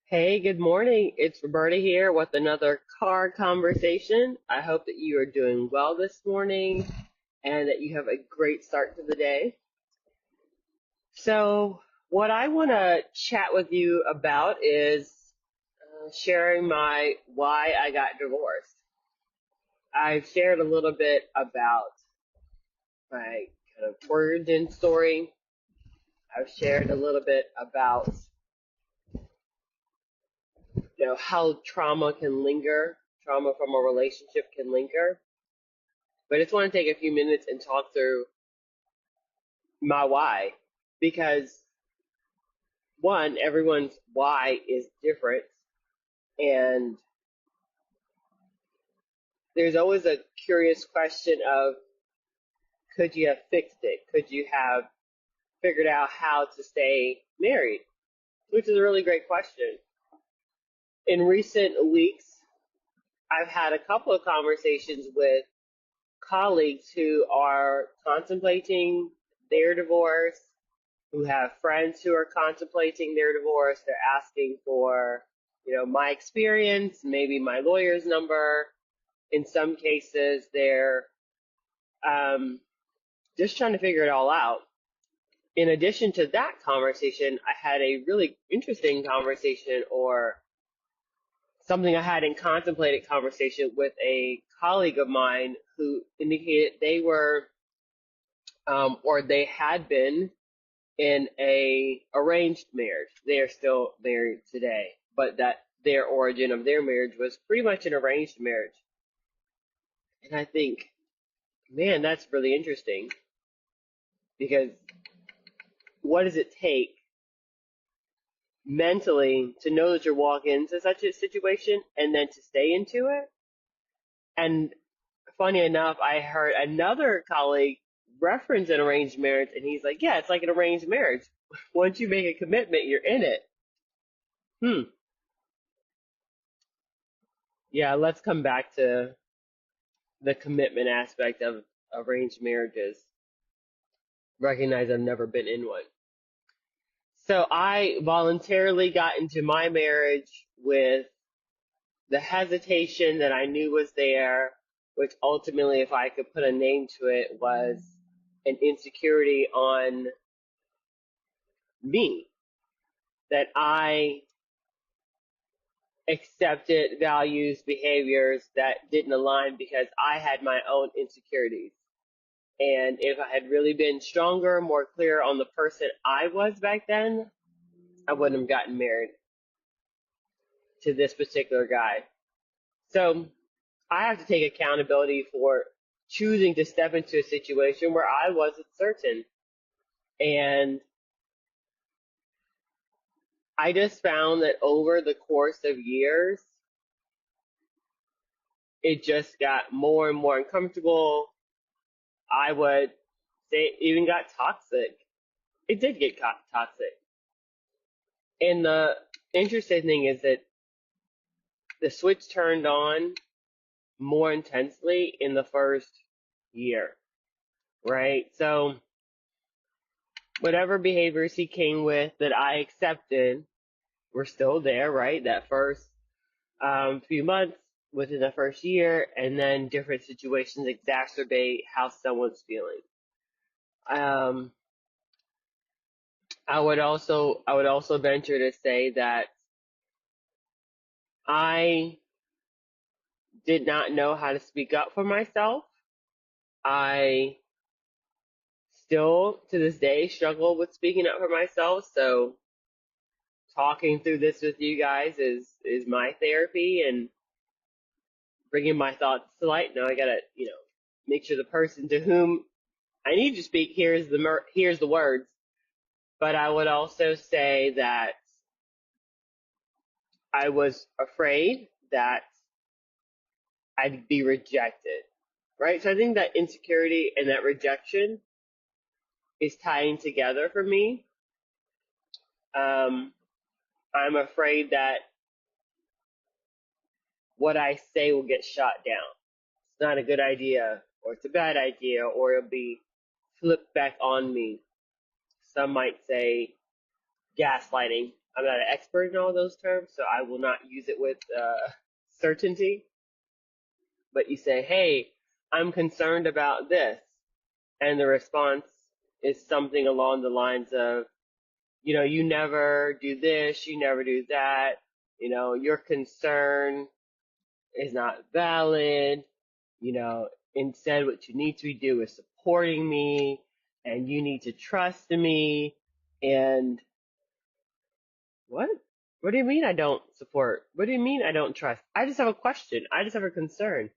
Hey, good morning. It's Roberta here with another car conversation. I hope that you are doing well this morning and that you have a great start to the day. So, what I want to chat with you about is sharing my why I got divorced. I've shared a little bit about my kind of origin story. I've shared a little bit about how trauma can linger, trauma from a relationship can linger. But I just want to take a few minutes and talk through my why because one, everyone's why is different, and there's always a curious question of could you have fixed it? Could you have figured out how to stay married? Which is a really great question. In recent weeks, I've had a couple of conversations with colleagues who are contemplating their divorce, who have friends who are contemplating their divorce. They're asking for, my experience, maybe my lawyer's number. In some cases, they're um, just trying to figure it all out. In addition to that conversation, I had a really interesting conversation or something I had in contemplated conversation with a colleague of mine who indicated they were or they had been in a arranged marriage. They are still married today, but that their origin of their marriage was pretty much an arranged marriage. And I think, man, that's really interesting because what does it take mentally to know that you're walking into such a situation and then to stay into it? And funny enough, I heard another colleague reference an arranged marriage, and he's like, yeah, it's like an arranged marriage. Once you make a commitment, you're in it. Hmm. Yeah, let's come back to the commitment aspect of arranged marriages. Recognize I've never been in one. So I voluntarily got into my marriage with the hesitation that I knew was there, which ultimately, if I could put a name to it, was an insecurity on me, that I accepted values, behaviors that didn't align because I had my own insecurities. And if I had really been stronger, more clear on the person I was back then, I wouldn't have gotten married to this particular guy. So I have to take accountability for choosing to step into a situation where I wasn't certain. And I just found that over the course of years, it just got more and more uncomfortable. I would say it even got toxic. It did get toxic. And the interesting thing is that the switch turned on more intensely in the first year, right? So whatever behaviors he came with that I accepted were still there, right? That first few months within the first year, and then different situations exacerbate how someone's feeling. Um, I would also venture to say that I did not know how to speak up for myself. I still to this day struggle with speaking up for myself. So talking through this with you guys is my therapy and bringing my thoughts to light. Now I gotta make sure the person to whom I need to speak hears the words. But I would also say that I was afraid that I'd be rejected, right? So I think that insecurity and that rejection is tying together for me. Um, I'm afraid that what I say will get shot down. It's not a good idea, or it's a bad idea, or it'll be flipped back on me. Some might say gaslighting. I'm not an expert in all those terms, so I will not use it with certainty. But you say, hey, I'm concerned about this. And the response is something along the lines of, you never do this, you never do that, your concern is not valid, instead what you need to do is supporting me, and you need to trust me, and what? What do you mean I don't support? What do you mean I don't trust? I just have a question. I just have a concern.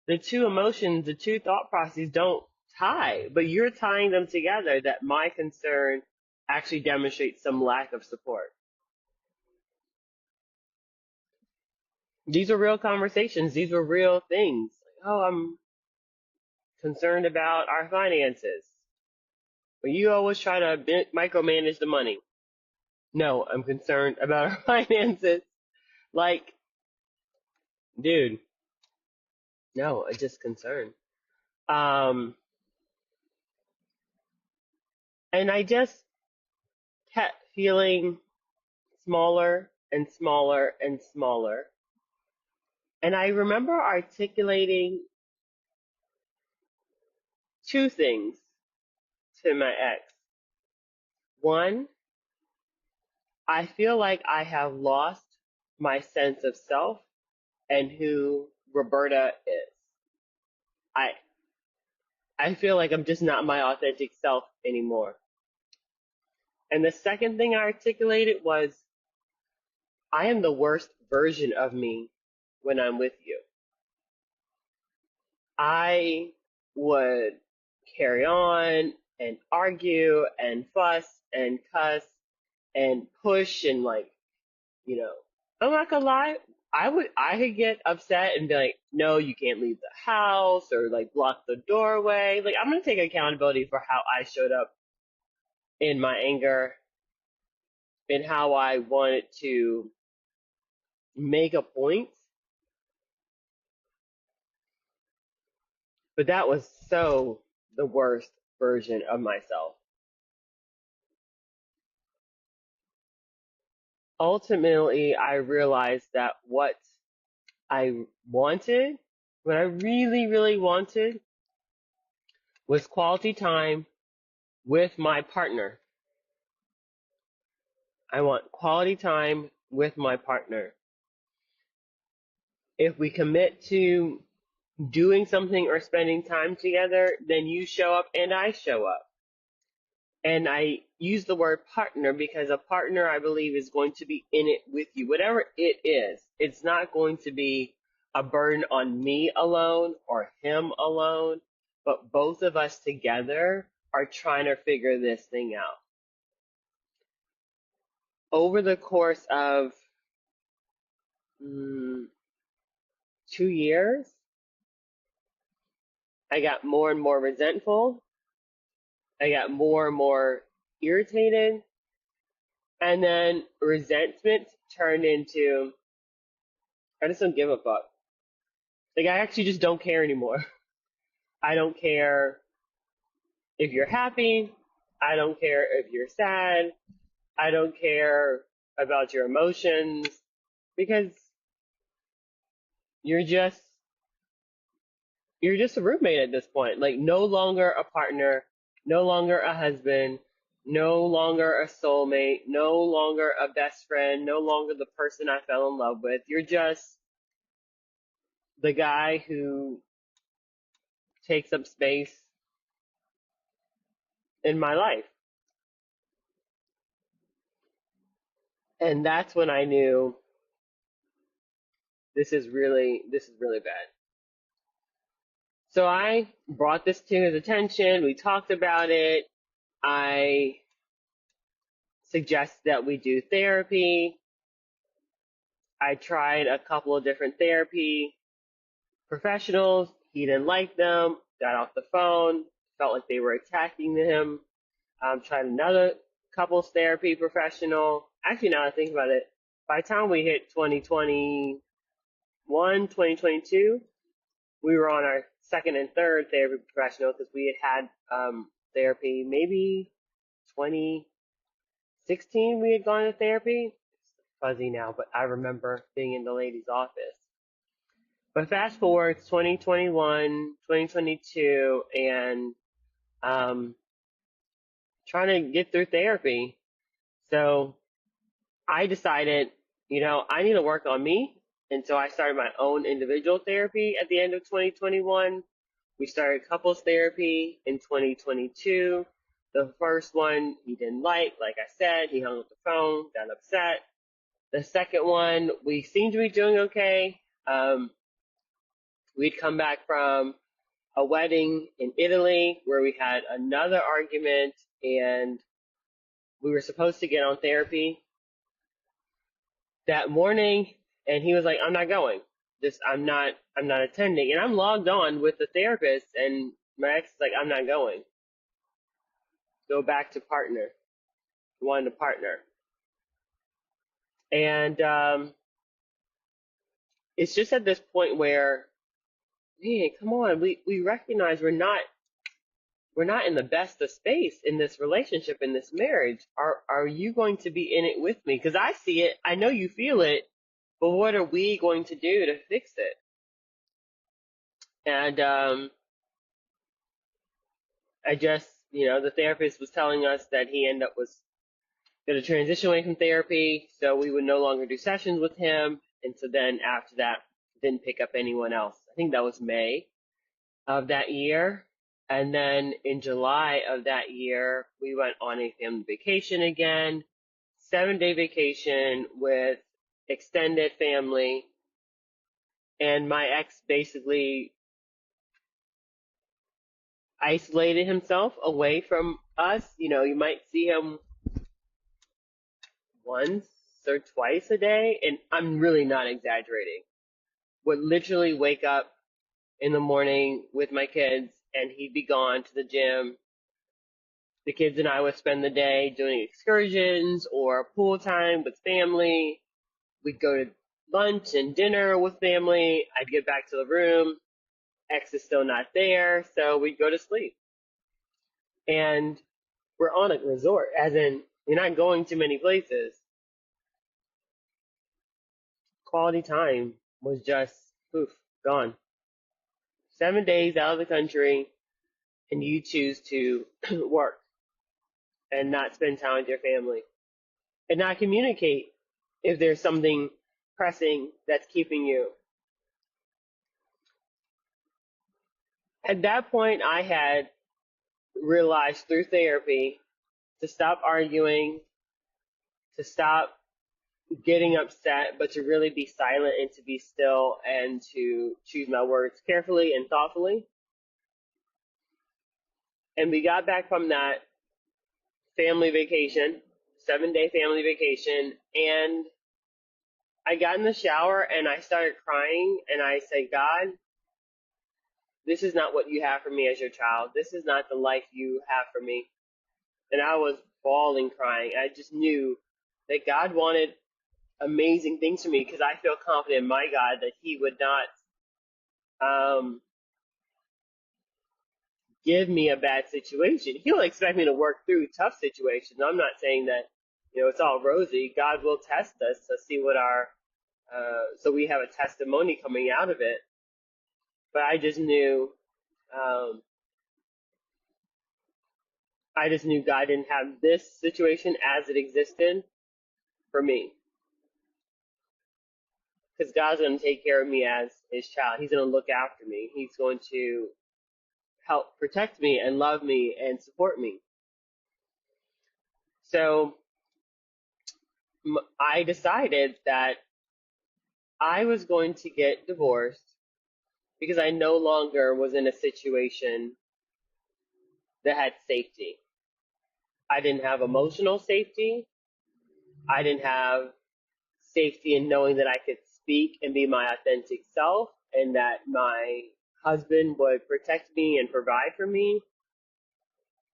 The two emotions, the two thought processes don't tie, but you're tying them together that my concern actually demonstrates some lack of support. These are real conversations. These were real things. Oh, I'm concerned about our finances. But you always try to micromanage the money. No, I'm concerned about our finances. Like, dude, no, I'm just concerned. And I just kept feeling smaller and smaller and smaller. And I remember articulating two things to my ex. One, I feel like I have lost my sense of self and who Roberta is. I I feel like I'm just not my authentic self anymore. And the second thing I articulated was, I am the worst version of me when I'm with you. I would carry on and argue and fuss and cuss and push and I'm not gonna lie, I could get upset and be like, no, you can't leave the house, or like block the doorway. Like, I'm gonna take accountability for how I showed up in my anger and how I wanted to make a point. But that was so the worst version of myself. Ultimately, I realized that what I wanted, what I really, really wanted, was quality time with my partner. I want quality time with my partner. If we commit to doing something or spending time together, then you show up and I show up. And I use the word partner because a partner, I believe, is going to be in it with you. Whatever it is, it's not going to be a burden on me alone or him alone, but both of us together are trying to figure this thing out. Over the course of 2 years, I got more and more resentful. I got more and more irritated. And then resentment turned into, I just don't give a fuck. Like, I actually just don't care anymore. I don't care if you're happy. I don't care if you're sad. I don't care about your emotions, because you're just a roommate at this point. Like, no longer a partner, no longer a husband, no longer a soulmate, no longer a best friend, no longer the person I fell in love with. You're just the guy who takes up space in my life. And that's when I knew this is really bad. So I brought this to his attention. We talked about it. I suggested that we do therapy. I tried a couple of different therapy professionals. He didn't like them. Got off the phone. Felt like they were attacking him. Tried another couples therapy professional. Actually, now I think about it, by the time we hit 2021, 2022, we were on our second and third therapy professional, because we had therapy maybe 2016 we had gone to therapy. fuzzy now, but I remember being in the lady's office. But fast forward, it's 2021, 2022, and trying to get through therapy. So I decided, I need to work on me. And so I started my own individual therapy at the end of 2021. We started couples therapy in 2022. The first one he didn't like I said, he hung up the phone, got upset. The second one, we seemed to be doing okay. We'd come back from a wedding in Italy where we had another argument, and we were supposed to get on therapy that morning, and he was like, I'm not going. I'm not attending. And I'm logged on with the therapist, and my ex is like, I'm not going. Go back to partner. Wanted to partner. And it's just at this point where, man, come on, we recognize we're not in the best of space in this relationship, in this marriage. Are you going to be in it with me? Because I see it, I know you feel it, but what are we going to do to fix it? And I just, the therapist was telling us that he was going to transition away from therapy, so we would no longer do sessions with him. And so then after that, didn't pick up anyone else. I think that was May of that year. And then in July of that year, we went on a family vacation again, 7-day vacation with extended family. And my ex basically isolated himself away from us. You might see him once or twice a day, and I'm really not exaggerating. Would literally wake up in the morning with my kids, and he'd be gone to the gym. The kids and I would spend the day doing excursions or pool time with family. We'd go to lunch and dinner with family. I'd get back to the room. Ex is still not there, so we'd go to sleep. And we're on a resort, as in, you're not going to many places. Quality time was just, poof, gone. 7 days out of the country, and you choose to work and not spend time with your family and not communicate if there's something pressing that's keeping you. At that point, I had realized through therapy to stop arguing, to stop getting upset, but to really be silent and to be still and to choose my words carefully and thoughtfully. And we got back from that family vacation, 7-day family vacation, and I got in the shower and I started crying, and I said, God, this is not what you have for me as your child. This is not the life you have for me. And I was bawling, crying. I just knew that God wanted amazing things for me, because I feel confident in my God that he would not give me a bad situation. He'll expect me to work through tough situations. I'm not saying that, it's all rosy. God will test us to see what so we have a testimony coming out of it. But I just knew God didn't have this situation as it existed for me. Because God's going to take care of me as his child. He's going to look after me. He's going to help protect me and love me and support me. So I decided that I was going to get divorced because I no longer was in a situation that had safety. I didn't have emotional safety. I didn't have safety in knowing that I could speak and be my authentic self, and that my husband would protect me and provide for me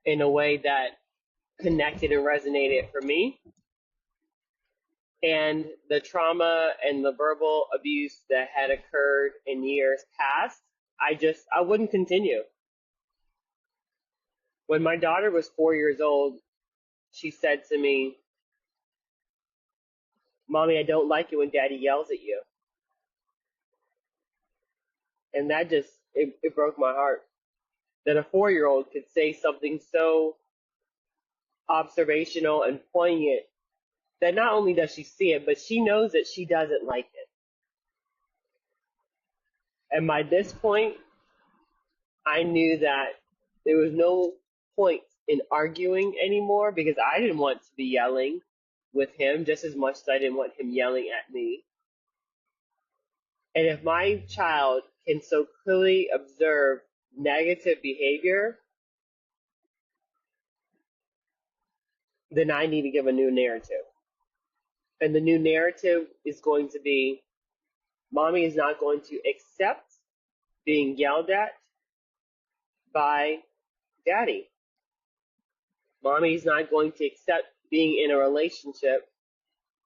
in a way that connected and resonated for me. And the trauma and the verbal abuse that had occurred in years past, I wouldn't continue. When my daughter was 4 years old, she said to me, Mommy, I don't like it when Daddy yells at you. And that just, it broke my heart that a 4-year-old could say something so observational and poignant that not only does she see it, but she knows that she doesn't like it. And by this point, I knew that there was no point in arguing anymore because I didn't want to be yelling with him just as much as I didn't want him yelling at me. And if my child can so clearly observe negative behavior, then I need to give a new narrative. And the new narrative is going to be, Mommy is not going to accept being yelled at by Daddy. Mommy is not going to accept being in a relationship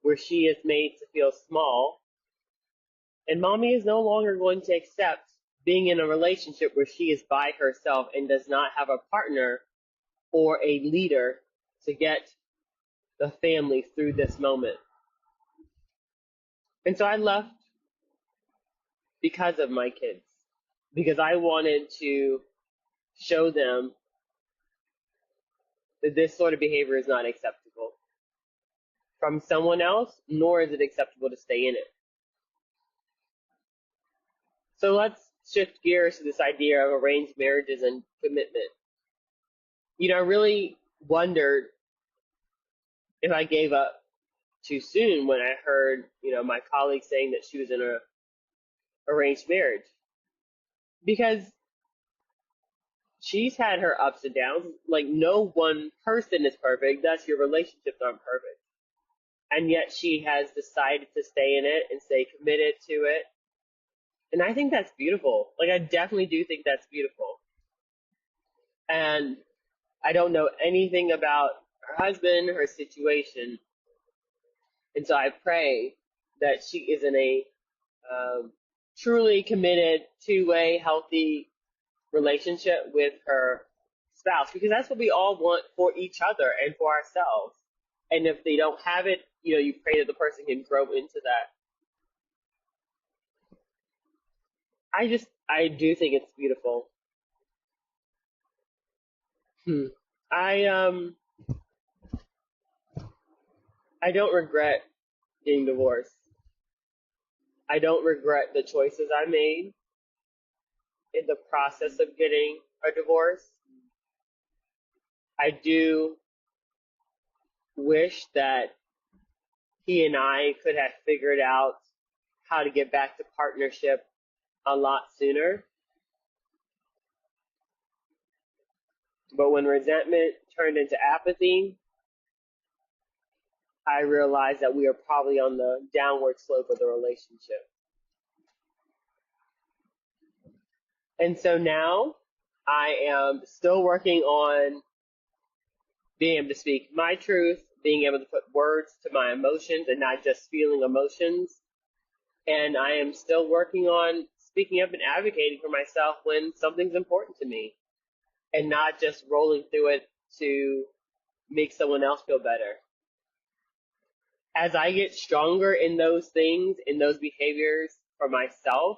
where she is made to feel small. And Mommy is no longer going to accept being in a relationship where she is by herself and does not have a partner or a leader to get the family through this moment. And so I left because of my kids, because I wanted to show them that this sort of behavior is not acceptable from someone else, nor is it acceptable to stay in it. So let's shift gears to this idea of arranged marriages and commitment. I really wondered if I gave up too soon when I heard, my colleague saying that she was in a arranged marriage. Because she's had her ups and downs. Like, no one person is perfect, thus your relationships aren't perfect. And yet she has decided to stay in it and stay committed to it. And I think that's beautiful. Like, I definitely do think that's beautiful. And I don't know anything about her husband, her situation. And so I pray that she is in a truly committed, two-way, healthy relationship with her spouse, because that's what we all want for each other and for ourselves. And if they don't have it, you pray that the person can grow into that. I do think it's beautiful. I I don't regret getting divorced. I don't regret the choices I made in the process of getting a divorce. I do wish that he and I could have figured out how to get back to partnership a lot sooner. But when resentment turned into apathy, I realized that we are probably on the downward slope of the relationship. And so now I am still working on being able to speak my truth, being able to put words to my emotions and not just feeling emotions. And I am still working on speaking up and advocating for myself when something's important to me and not just rolling through it to make someone else feel better. As I get stronger in those things, in those behaviors for myself,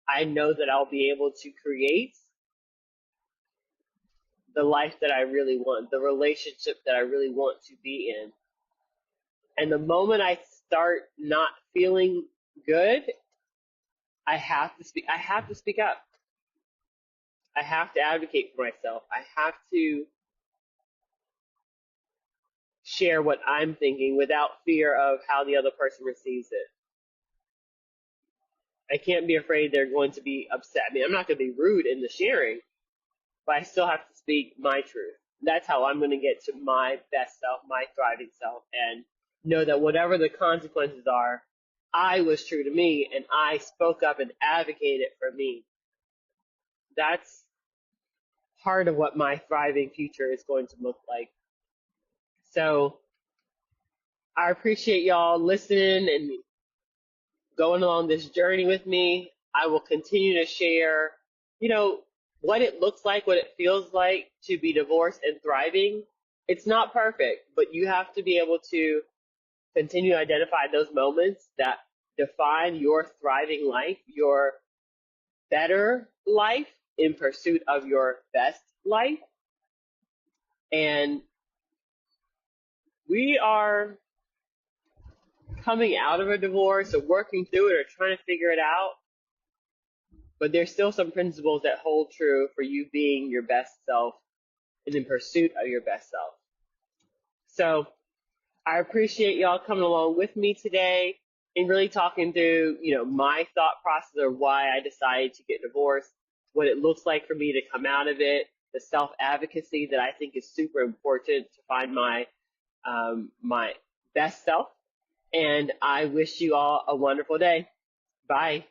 I know that I'll be able to create the life that I really want, the relationship that I really want to be in. And the moment I start not feeling good, I have to speak up. I have to advocate for myself. I have to share what I'm thinking without fear of how the other person receives it. I can't be afraid they're going to be upset. I mean, I'm not going to be rude in the sharing, but I still have to speak my truth. That's how I'm going to get to my best self, my thriving self, and know that whatever the consequences are, I was true to me and I spoke up and advocated for me. That's part of what my thriving future is going to look like. So I appreciate y'all listening and going along this journey with me. I will continue to share, what it looks like, what it feels like to be divorced and thriving. It's not perfect, but you have to be able to continue to identify those moments that define your thriving life, your better life in pursuit of your best life. And we are coming out of a divorce or working through it or trying to figure it out, but there's still some principles that hold true for you being your best self and in pursuit of your best self. So I appreciate y'all coming along with me today and really talking through, my thought process of why I decided to get divorced, what it looks like for me to come out of it, the self-advocacy that I think is super important to find my best self. And I wish you all a wonderful day. Bye.